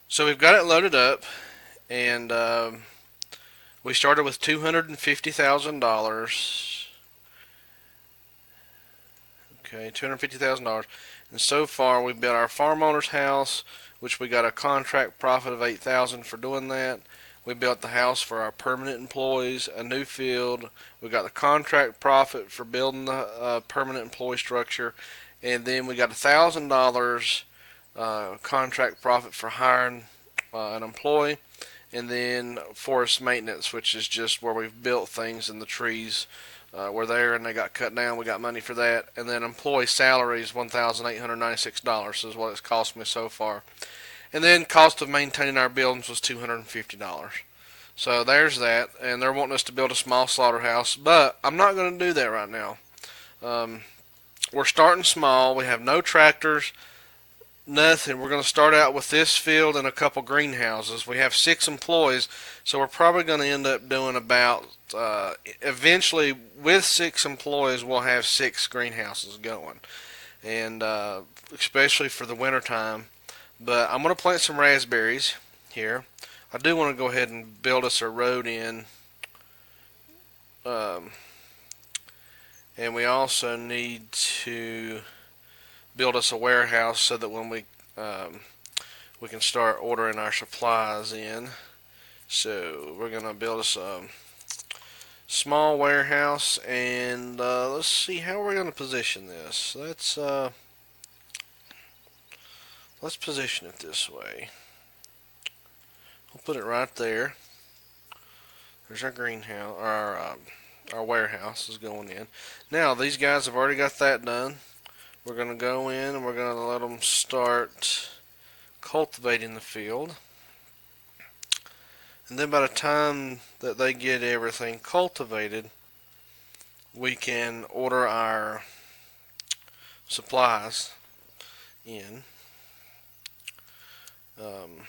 So we've got it loaded up, and we started with $250,000. Okay, $250,000, and so far we've built our farm owner's house, which we got a contract profit of 8,000 for doing that. We built the house for our permanent employees, a new field. We got the contract profit for building the permanent employee structure, and then we got $1,000 contract profit for hiring an employee, and then forest maintenance, which is just where we've built things and the trees were there and they got cut down. We got money for that, and then employee salaries $1,896 is what it's cost me so far, and then cost of maintaining our buildings was $250. So there's that, and they're wanting us to build a small slaughterhouse, but I'm not going to do that right now. Um, we're starting small. We have no tractors, nothing. We're going to start out with this field and a couple greenhouses. We have 6 employees, so we're probably going to end up doing about, eventually, with 6 employees, we'll have 6 greenhouses going, and especially for the winter time. But I'm going to plant some raspberries here. I do want to go ahead and build us a road in, um, and we also need to build us a warehouse so that when um, we can start ordering our supplies in. So we're gonna build us a small warehouse, and let's see how we're gonna position this. Let's position it this way. We'll put it right there. There's our greenhouse, our warehouse is going in. Now these guys have already got that done. We're gonna go in and we're gonna let them start cultivating the field. And then by the time that they get everything cultivated, we can order our supplies in. Um,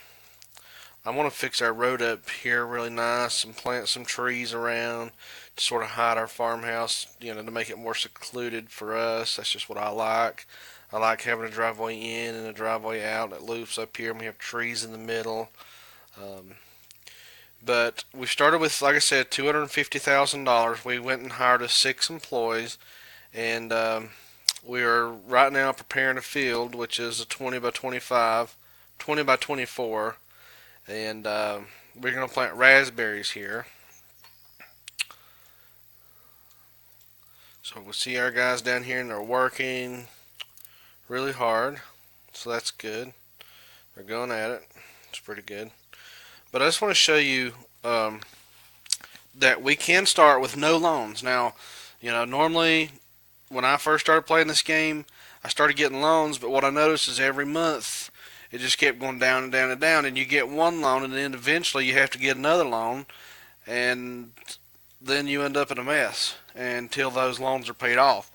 I want to fix our road up here really nice and plant some trees around to sort of hide our farmhouse, to make it more secluded for us. That's just what I like. I like having a driveway in and a driveway out that loops up here, and we have trees in the middle. Um, but we started with, like I said, $250,000. We went and hired us 6 employees, and we are right now preparing a field, which is a 20 by 25, 20 by 24, and we're going to plant raspberries here. So we'll see our guys down here, and they're working really hard, so that's good. They're going at it. It's pretty good. But I just want to show you that we can start with no loans. Now, normally when I first started playing this game, I started getting loans, but what I noticed is every month it just kept going down and down and down, and you get one loan, and then eventually you have to get another loan, and then you end up in a mess until those loans are paid off.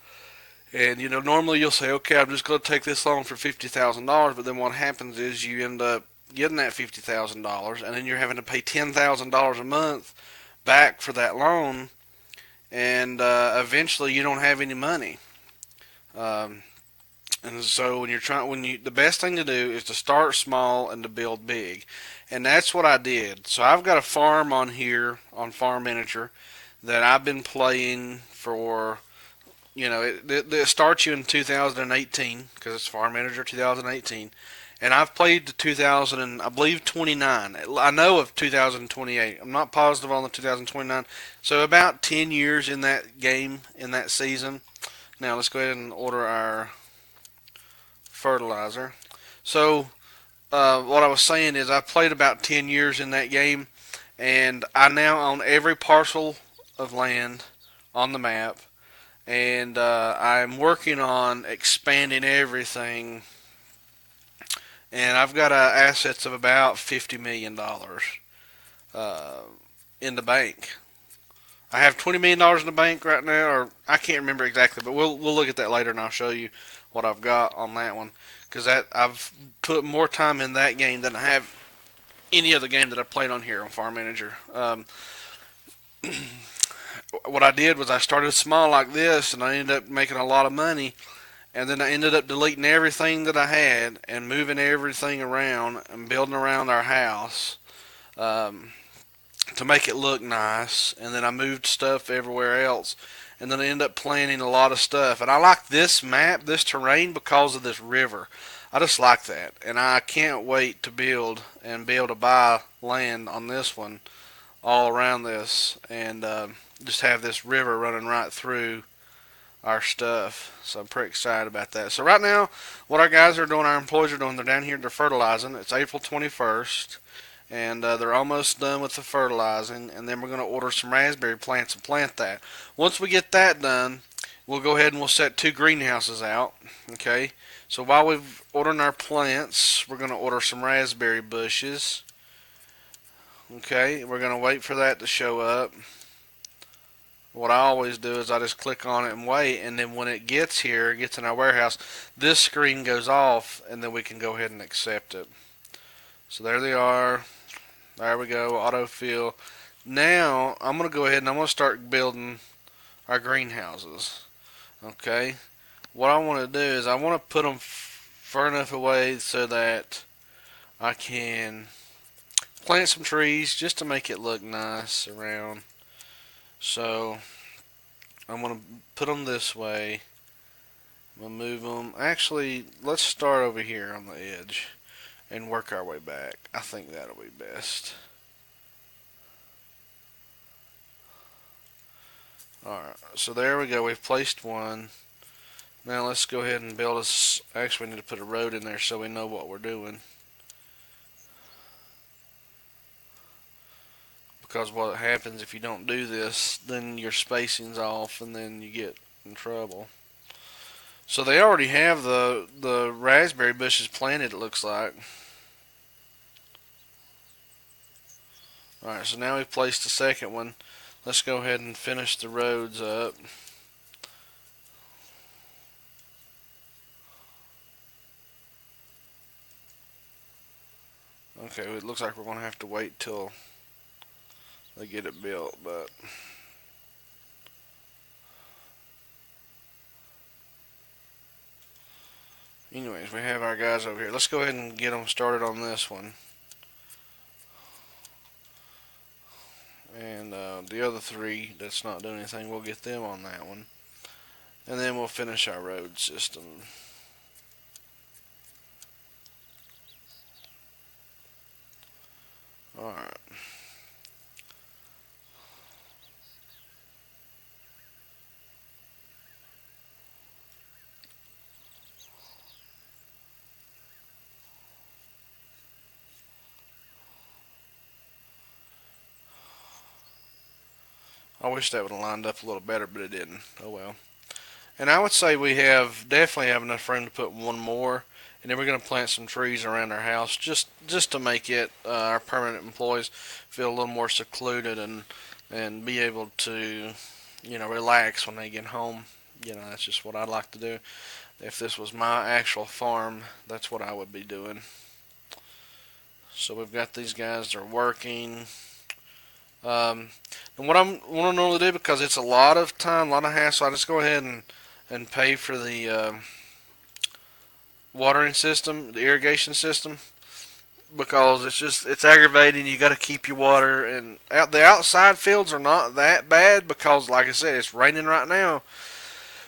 And normally you'll say, okay, I'm just going to take this loan for $50,000, but then what happens is you end up getting that $50,000, and then you're having to pay $10,000 a month back for that loan, and eventually you don't have any money. Um, and so the best thing to do is to start small and to build big, and that's what I did. So I've got a farm on here on Farm Manager that I've been playing for. It starts you in 2018 because it's Farm Manager 2018, and I've played the 2000 and I believe 29. I know of 2028. I'm not positive on the 2029. So about 10 years in that game in that season. Now let's go ahead and order our fertilizer. So what I was saying is I played about 10 years in that game, and I now own every parcel of land on the map, and I'm working on expanding everything, and I've got assets of about $50 million in the bank. I have $20 million in the bank right now, or I can't remember exactly, but we'll look at that later, and I'll show you what I've got on that one, because I've put more time in that game than I have any other game that I've played on here on Farm Manager. What I did was I started small like this, and I ended up making a lot of money. and then I ended up deleting everything that I had and moving everything around and building around our house um, to make it look nice. And then I moved stuff everywhere else, and then I ended up planting a lot of stuff. And I like this map, this terrain, because of this river. I just like that, and I can't wait to build and be able to buy land on this one all around this, and just have this river running right through our stuff. So I'm pretty excited about that. So right now, what our guys are doing, our employees are doing, they're down here, they're fertilizing. It's April 21st, and they're almost done with the fertilizing, and then we're going to order some raspberry plants and plant that. Once we get that done, we'll go ahead and we'll set 2 greenhouses out. Okay, so while we've ordering our plants, we're going to order some raspberry bushes. Okay, we're going to wait for that to show up. What I always do is I just click on it and wait, and then when it gets here, it gets in our warehouse, this screen goes off, and then we can go ahead and accept it. So there they are. There we go, autofill. Now I'm going to go ahead and I'm going to start building our greenhouses. Okay, what I want to do is I want to put them far enough away so that I can plant some trees just to make it look nice around. So I'm going to put them this way. I'm going to move them. Actually, let's start over here on the edge and work our way back. I think that'll be best. Alright, so there we go. We've placed one. Now let's go ahead and build us. Actually, we need to put a road in there so we know what we're doing. Because what happens if you don't do this, then your spacing's off and then you get in trouble. So they already have the raspberry bushes planted, it looks like. Alright, so now we've placed the second one. Let's go ahead and finish the roads up. Okay, it looks like we're going to have to wait till they get it built, but anyways, we have our guys over here. Let's go ahead and get them started on this one. And the other 3 that's not doing anything, we'll get them on that one. And then we'll finish our road system. Alright. I wish that would have lined up a little better, but it didn't. Oh well. And I would say we definitely have enough room to put one more, and then we're going to plant some trees around our house just to make it our permanent employees feel a little more secluded and be able to relax when they get home. That's just what I'd like to do. If this was my actual farm, that's what I would be doing. So we've got these guys, they're working. And what I want to normally do, because it's a lot of time, a lot of hassle, I just go ahead and pay for the watering system, the irrigation system, because it's aggravating. You got to keep your water, and the outside fields are not that bad because, like I said, it's raining right now.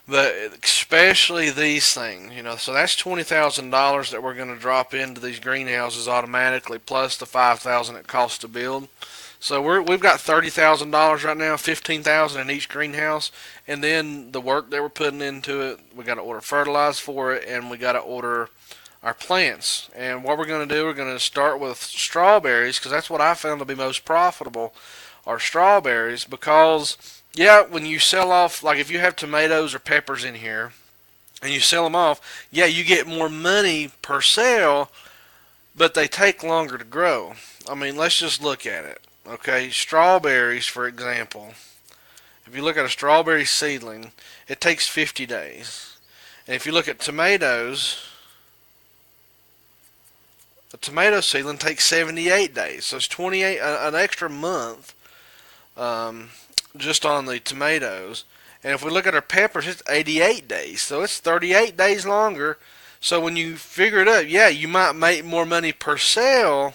But especially these things, so that's $20,000 that we're going to drop into these greenhouses automatically, plus the $5,000 it costs to build. So we've got $30,000 right now, $15,000 in each greenhouse, and then the work that we're putting into it, we got to order fertilizer for it, and we got to order our plants. And what we're going to do, we're going to start with strawberries, because that's what I found to be most profitable, are strawberries. Because when you sell off, like if you have tomatoes or peppers in here, and you sell them off, you get more money per sale, but they take longer to grow. I mean, let's just look at it. Okay, strawberries, for example. If you look at a strawberry seedling, it takes 50 days. And if you look at tomatoes, a tomato seedling takes 78 days. So it's 28, an extra month just on the tomatoes. And if we look at our peppers, it's 88 days. So it's 38 days longer. So when you figure it up, yeah, you might make more money per sale,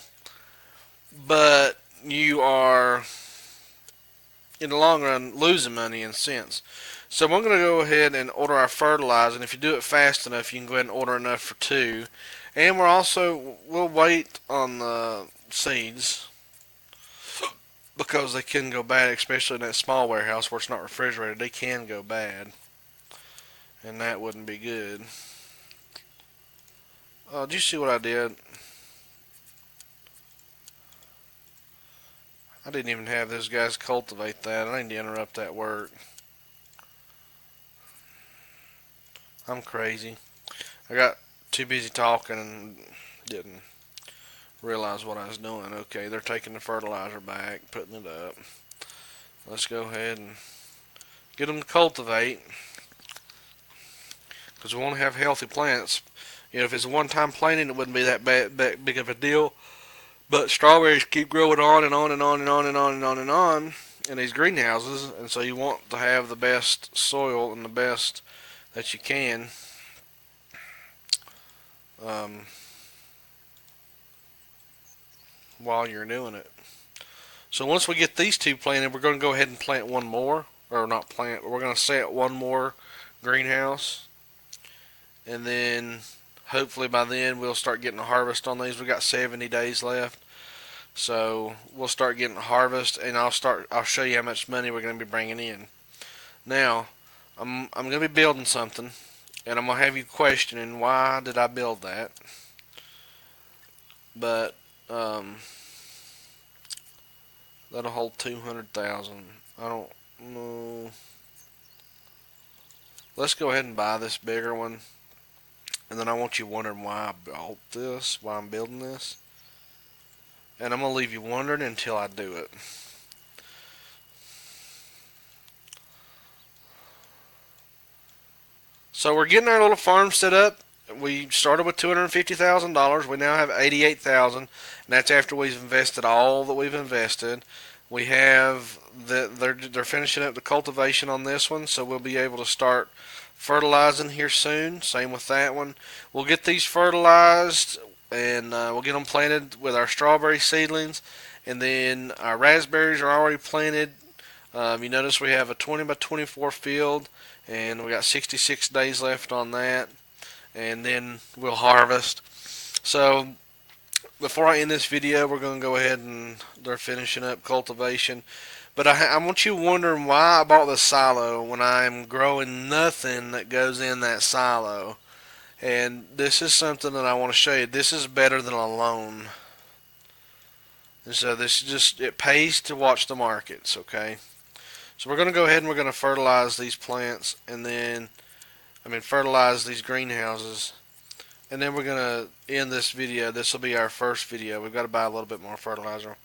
but you are, in the long run, losing money in cents. So I'm going to go ahead and order our fertilizer. And if you do it fast enough, you can go ahead and order enough for 2. And we'll wait on the seeds because they can go bad, especially in that small warehouse where it's not refrigerated. They can go bad, and that wouldn't be good. Did you see what I did? I didn't even have those guys cultivate that. I need to interrupt that work. I'm crazy. I got too busy talking and didn't realize what I was doing. Okay, they're taking the fertilizer back, putting it up. Let's go ahead and get them to cultivate, because we want to have healthy plants. You know, if it's a one-time planting, it wouldn't be that big of a deal. But strawberries keep growing on and on and on and on and on and on and on in these greenhouses, and so you want to have the best soil and the best that you can. While you're doing it. So once we get these 2 planted, we're going to go ahead and plant one more, or not plant, but we're going to set one more greenhouse, and then hopefully by then we'll start getting a harvest on these. We got 70 days left, so we'll start getting a harvest, and I'll show you how much money we're going to be bringing in. Now, I'm going to be building something, and I'm going to have you questioning, why did I build that? But that'll hold 200,000. I don't know. Let's go ahead and buy this bigger one, and then I want you wondering why I bought this, why I'm building this, and I'm gonna leave you wondering until I do it. So we're getting our little farm set up. We started with $250,000. We now have $88,000, and that's after we've invested all that we've invested. We have they're finishing up the cultivation on this one, so we'll be able to start fertilizing here soon. Same with that one. We'll get these fertilized, and we'll get them planted with our strawberry seedlings, and then our raspberries are already planted. You notice we have a 20 by 24 field, and we got 66 days left on that, and then we'll harvest. So before I end this video, we're going to go ahead and they're finishing up cultivation. But I want you wondering why I bought this silo when I'm growing nothing that goes in that silo. And this is something that I want to show you. This is better than a loan. And so this is just, it pays to watch the markets, okay? So we're going to go ahead and we're going to fertilize these plants, and then, fertilize these greenhouses. And then we're going to end this video. This will be our first video. We've got to buy a little bit more fertilizer.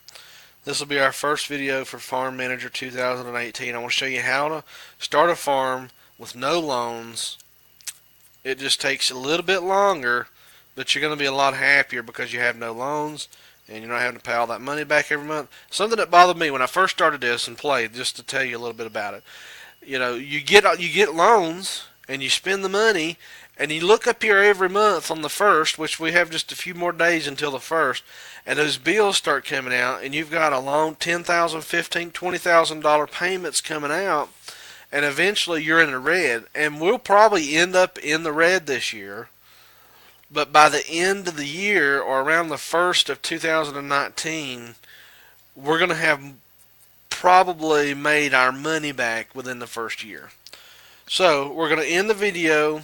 This will be our first video for Farm Manager 2018. I want to show you how to start a farm with no loans. It just takes a little bit longer, but you're going to be a lot happier because you have no loans and you're not having to pay all that money back every month. Something that bothered me when I first started this and played, just to tell you a little bit about it. You know, you get loans and you spend the money, and you look up here every month on the 1st, which we have just a few more days until the 1st, and those bills start coming out, and you've got a loan, $10,000, $15,000, $20,000 payments coming out, and eventually you're in the red. And we'll probably end up in the red this year, but by the end of the year, or around the 1st of 2019, we're going to have probably made our money back within the 1st year. So we're going to end the video.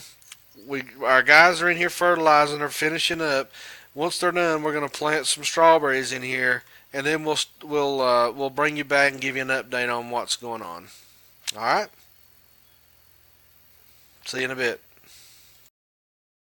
Our guys are in here fertilizing. They're finishing up. Once they're done, we're going to plant some strawberries in here, and then we'll bring you back and give you an update on what's going on. All right. See you in a bit.